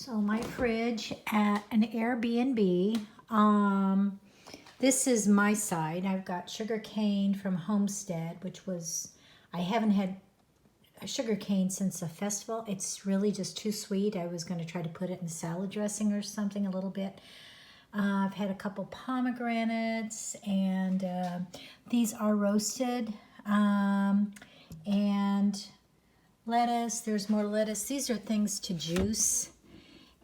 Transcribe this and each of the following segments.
So my fridge at an Airbnb. This is my side. I've got sugar cane from Homestead, which was, I haven't had a sugar cane since a festival. It's really just too sweet. I was going to try to put it in salad dressing or something a little bit. I've had a couple pomegranates, and these are roasted. And lettuce, there's more lettuce. These are things to juice.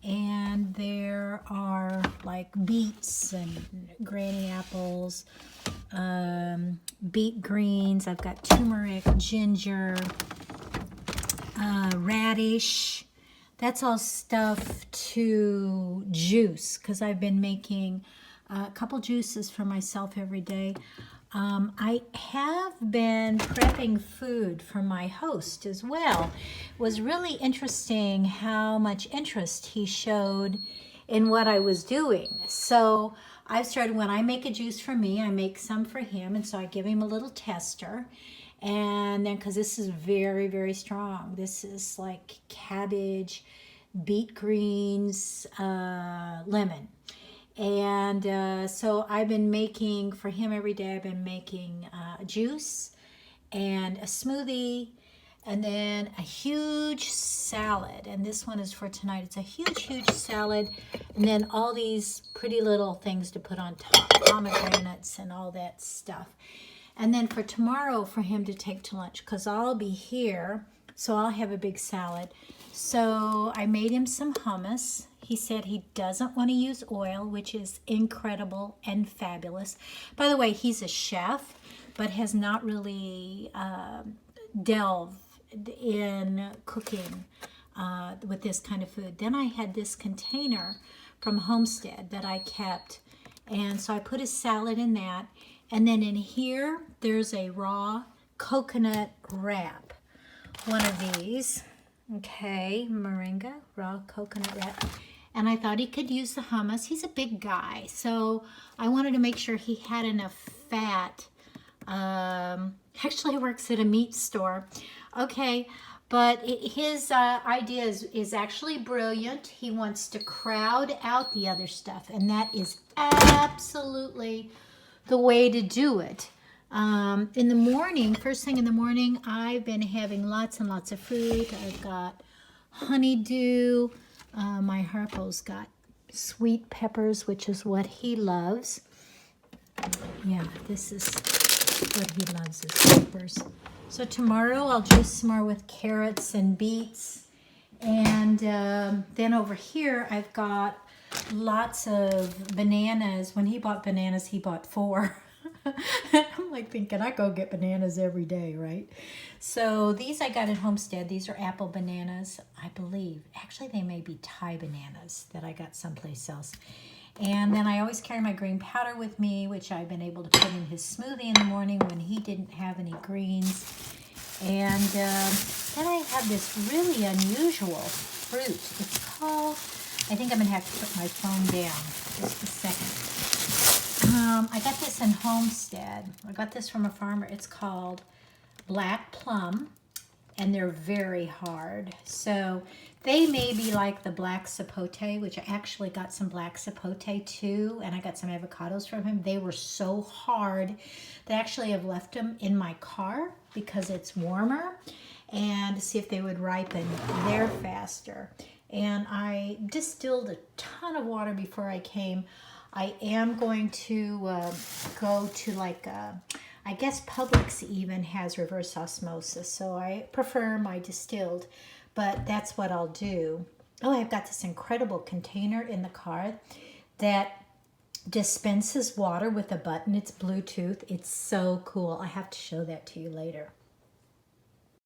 And there are like beets and granny apples, beet greens. I've got turmeric, ginger, radish. That's all stuff to juice because I've been making a couple juices for myself every day. I have been prepping food for my host as well. It was really interesting how much interest he showed in what I was doing. So I've started, when I make a juice for me, I make some for him, and so I give him a little tester. And then, because this is very, very strong, this is like cabbage, beet greens, lemon. And so I've been making for him every day. I've been making a juice and a smoothie, and then a huge salad. And this one is for tonight. It's a huge, huge salad, and then all these pretty little things to put on top, pomegranates and all that stuff. And then for tomorrow, for him to take to lunch, because I'll be here, so I'll have a big salad. So I made him some hummus. He said he doesn't want to use oil, which is incredible and fabulous. By the way, he's a chef, but has not really delved in cooking with this kind of food. Then I had this container from Homestead that I kept, and so I put his salad in that. And then in here, there's a raw coconut wrap. One of these, okay, moringa, raw coconut wrap. And I thought he could use the hummus. He's a big guy, so I wanted to make sure he had enough fat. Actually, he works at a meat store. Okay, but his idea is actually brilliant. He wants to crowd out the other stuff, and that is absolutely the way to do it. In the morning, first thing in the morning, I've been having lots and lots of fruit. I've got honeydew. My Harpo's got sweet peppers, which is what he loves. Yeah, this is what he loves, is peppers. So tomorrow I'll juice some more with carrots and beets. And then over here I've got lots of bananas. When he bought bananas, he bought 4. I'm like thinking, I go get bananas every day, right? So these I got at Homestead. These are apple bananas, I believe. Actually, they may be Thai bananas that I got someplace else. And then I always carry my green powder with me, which I've been able to put in his smoothie in the morning when he didn't have any greens. And then I have this really unusual fruit. It's called, I think I'm going to have to put my phone down just a second. I got this in Homestead. I got this from a farmer. It's called black plum, and they're very hard. So they may be like the black sapote, which I actually got some black sapote too, and I got some avocados from him. They were so hard that I actually have left them in my car because it's warmer, and to see if they would ripen. They're faster. And I distilled a ton of water before I came. I am going to go to like, I guess Publix even has reverse osmosis, so I prefer my distilled, but that's what I'll do. Oh, I've got this incredible container in the car that dispenses water with a button. It's Bluetooth. It's so cool. I have to show that to you later.